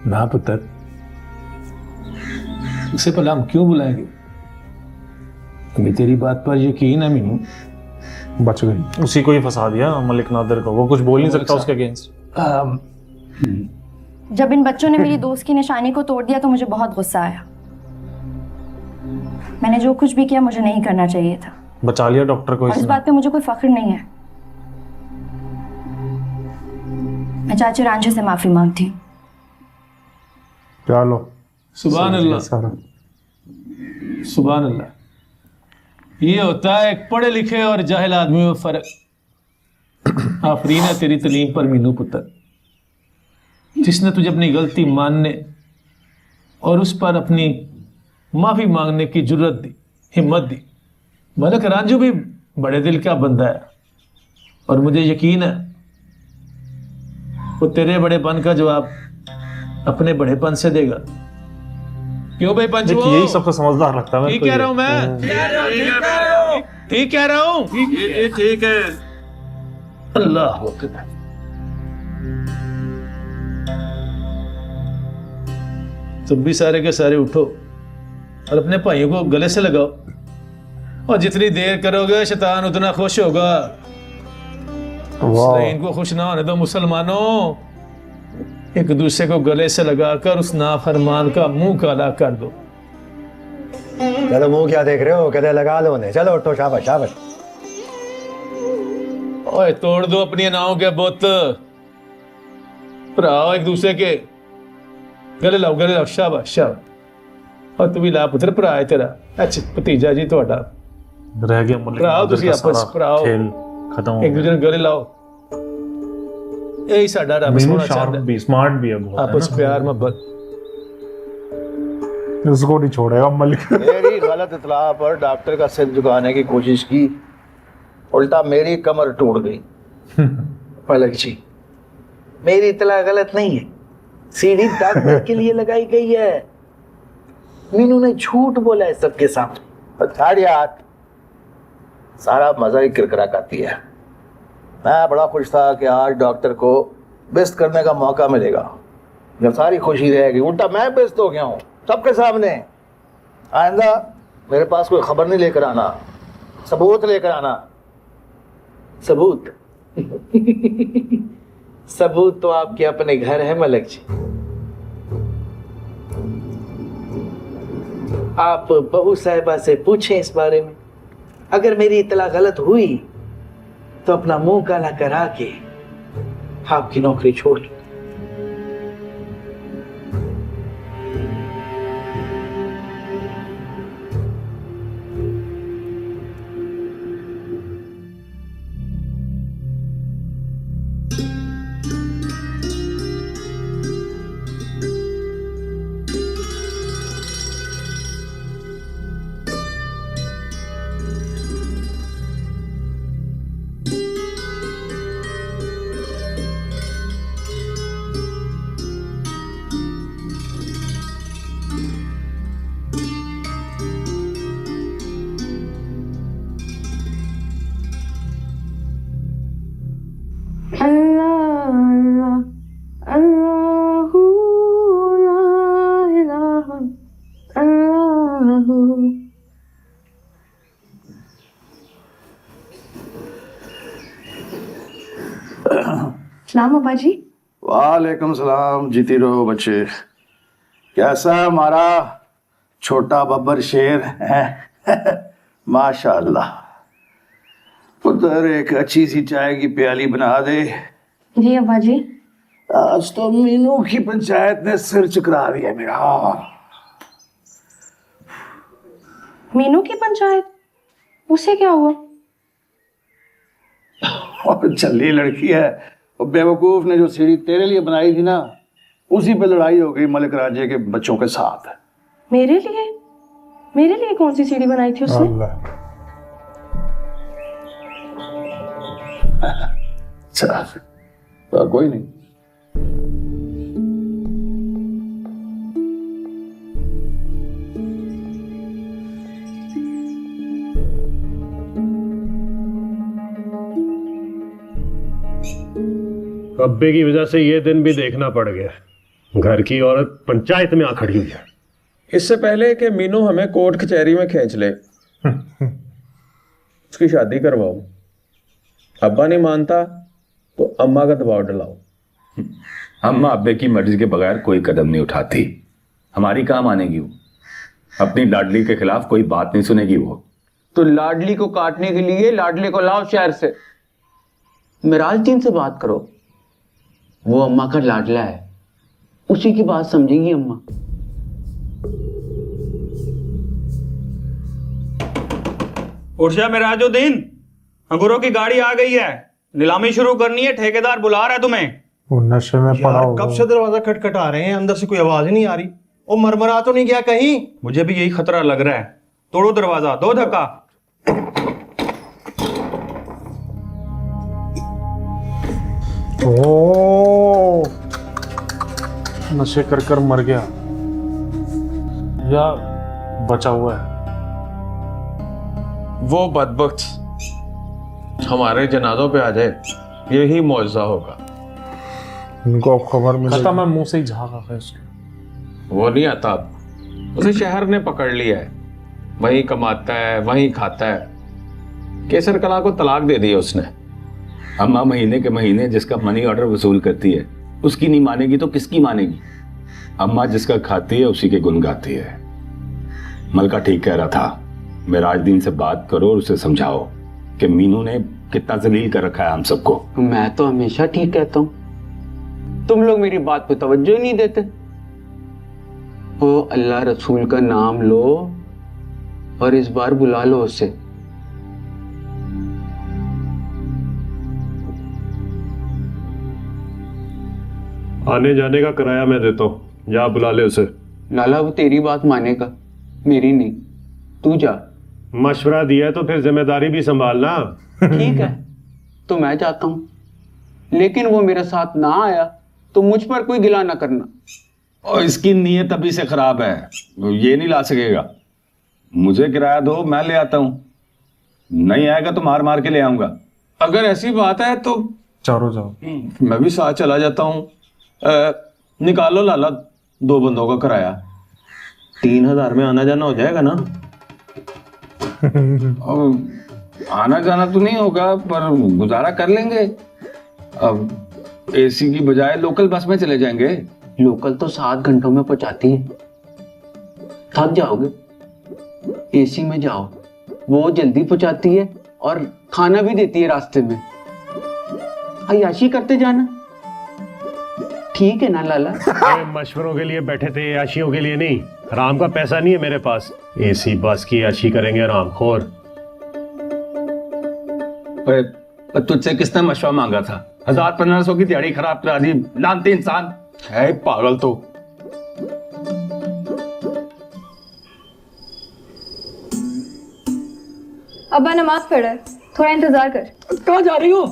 ना पुत्र, उसे भला हम क्यों बुलाएंगे? हमें तेरी बात पर यकीन है मीनू। बच गई। उसी को ही फंसा दिया मलिक नादिर को, वो कुछ बोल नहीं सकता उसके अगेंस्ट। जब इन बच्चों ने मेरी दोस्त की निशानी को तोड़ दिया तो मुझे बहुत गुस्सा आया। मैंने जो कुछ भी किया मुझे नहीं करना चाहिए था। बचा लिया डॉक्टर को। और इस बात पे मुझे कोई फख्र नहीं है। मैं चाची रांझे से माफी मांगती हूँ। चलो। सुभान अल्लाह, सुभान अल्लाह। ये होता है एक पढ़े लिखे और जाहिल आदमी में फर्क। आफरीन है तेरी तलीम पर मीनू पुत्र, जिसने तुझे अपनी गलती मानने और उस पर अपनी माफी मांगने की जुर्रत दी, हिम्मत दी। मलिक रांझू भी बड़े दिल का बंदा है और मुझे यकीन है वो तेरे बड़ेपन का जवाब अपने बड़ेपन से देगा। क्यों भाई पंचू? यही सबसे समझदार लगता है। ठीक कह रहा हूं मैं, ठीक कह रहा हूं। ठीक है। अल्लाह तुम भी सारे के सारे उठो और अपने भाइयों को गले से लगाओ, और जितनी देर करोगे शैतान उतना खुश होगा। इनको खुश ना होने दो मुसलमानों। एक दूसरे को गले से लगाकर उस नाफरमान का मुंह काला कर दो। चलो मुंह क्या देख रहे हो, कहते लगा लो उन्हें। चलो उठो, शाबाश शाबाश। ओए तोड़ दो अपनी नाव के बुत, भराओ एक दूसरे के गले लाओ, गले लाओ। शाबाश शाबाश। और तू भी ला पुत्र, भरा है तेरा। अच्छा भतीजा जी ਤੁਹਾਡਾ रह गया मलिक नादिर का सारा खेल खत्म हो गया। एक दूसरे गले लाओ। यही साडा रब सोना चाहता है। स्मार्ट भी है बहुत। आपस प्यार मोहब्बत। उसको नहीं छोड़ेगा मलिक। मेरी गलत इतला पर डॉक्टर का सिर झुकाने की कोशिश की, उल्टा मेरी कमर टूट गई। मलिक जी, मेरी इतला गलत नहीं है, सीढ़ी डॉक्टर के लिए लगाई गई है। मीनू ने झूठ बोला है सबके सामने। छाड़ यार, सारा मजा ही किरकिरा करती है। मैं बड़ा खुश था कि आज डॉक्टर को बेइज्जत करने का मौका मिलेगा। जब सारी खुशी रहेगी, उल्टा मैं बेइज्जत हो गया हूँ सबके सामने। आइंदा मेरे पास कोई खबर नहीं लेकर आना, सबूत लेकर आना। सबूत? सबूत तो आपके अपने घर है मलिक जी। आप बहू साहिबा से पूछें इस बारे में। अगर मेरी इतला गलत हुई तो अपना मुंह काला करा के आपकी नौकरी छोड़ दूं। सलाम अब्बा जी। वालेकुम सलाम। जीती रहो बच्चे। कैसा हमारा छोटा बब्बर शेर है? माशाअल्लाह। पुत्र एक अच्छी सी चाय की प्याली बना दे। जी अब्बा जी। आज तो मीनू की पंचायत ने सिर चुकरा दिया मेरा। मीनू की पंचायत? उसे क्या हुआ? और चली लड़की है, वो बेवकूफ ने जो सीढ़ी तेरे लिए बनाई थी ना, उसी पे लड़ाई हो गई मलिक राजे के बच्चों के साथ। मेरे लिए? मेरे लिए कौन सी सीढ़ी बनाई थी उसने? अच्छा तो कोई नहीं। अब्बे की वजह से ये दिन भी देखना पड़ गया। घर की औरत पंचायत में आ खड़ी हुई है। इससे पहले कि मीनू हमें कोर्ट कचहरी में खींच ले उसकी शादी करवाओ। अब्बा नहीं मानता तो अम्मा का दबाव डलाओ। अम्मा अब्बे की मर्जी के बगैर कोई कदम नहीं उठाती। हमारी कहाँ मानेगी वो? अपनी लाडली के खिलाफ कोई बात नहीं सुनेगी वो। तो लाडली को काटने के लिए लाडले को लाओ शहर से। मिराज दीन से बात करो, वो अम्मा का लाडला है, उसी की बात समझेगी अम्मा। उठ जा मिराजुद्दीन, अंगूरों की गाड़ी आ गई है, नीलामी शुरू करनी है, ठेकेदार बुला रहा है तुम्हें। वो नशे में पड़ा होगा। कब से दरवाजा खटखटा रहे हैं, अंदर से कोई आवाज ही नहीं आ रही। वो मरमरा तो नहीं गया कहीं? मुझे भी यही खतरा लग रहा है। तोड़ो दरवाजा, दो धक्का। ओ, नशे कर कर मर गया या बचा हुआ है? वो बदबख्त हमारे जनाजों पे आ जाए, यही मौजज़ा होगा। उनको अब खबर मिल कहता मैं मुंह से ही झागा है उसके। वो नहीं आता अब, उसे शहर ने पकड़ लिया है, वहीं कमाता है वहीं खाता है। केसर कला को तलाक दे दी उसने। अम्मा महीने के महीने जिसका मनी ऑर्डर वसूल करती है, उसकी नहीं मानेगी तो किसकी मानेगी? अम्मा जिसका खाती है उसी के गुण गाती है। मलका ठीक कह रहा था, मिराजुद्दीन से बात करो और उसे समझाओ कि मीनू ने कितना जलील कर रखा है हम सबको। मैं तो हमेशा ठीक कहता हूं, तुम लोग मेरी बात पे तवज्जो ही नहीं देते। ओ अल्लाह रसूल का नाम लो और इस बार बुला लो उसे। आने जाने का किराया मैं देता हूँ, जा बुला ले उसे। लाला वो तेरी बात मानेगा, मेरी नहीं। तू जा। मशवरा दिया है तो फिर जिम्मेदारी भी संभालना। ठीक है तो मैं जाता हूँ, लेकिन वो मेरे साथ ना आया तो मुझ पर कोई गिला ना करना। और इसकी नीयत अभी से खराब है, ये नहीं ला सकेगा। मुझे किराया दो, मैं ले आता हूँ। नहीं आएगा तो मार मार के ले आऊंगा। अगर ऐसी बात है तो चारों जाओ। मैं भी साथ चला जाता हूँ। निकालो लाला 2 बंदों का किराया, 3000 में आना जाना हो जाएगा ना? और आना जाना तो नहीं होगा पर गुजारा कर लेंगे। अब एसी की बजाय लोकल बस में चले जाएंगे। लोकल तो 7 घंटों में पहुंचाती है, थक जाओगे। एसी में जाओ, वो जल्दी पहुंचाती है और खाना भी देती है रास्ते में। अय्याशी करते जाना, ठीक है ना लाला? अरे मशवरों के लिए बैठे थे, आशियों के लिए नहीं। हराम का पैसा नहीं है मेरे पास। एसी बस की आशी करेंगे हराम खोर। तुझसे किसने मशवरा मांगा था? 1000-1500 की दिहाड़ी खराब करा दी, लानती इंसान है पागल। तो अब्बा नमाज पढ़ रहा है, थोड़ा इंतजार कर। कहाँ जा रही हो?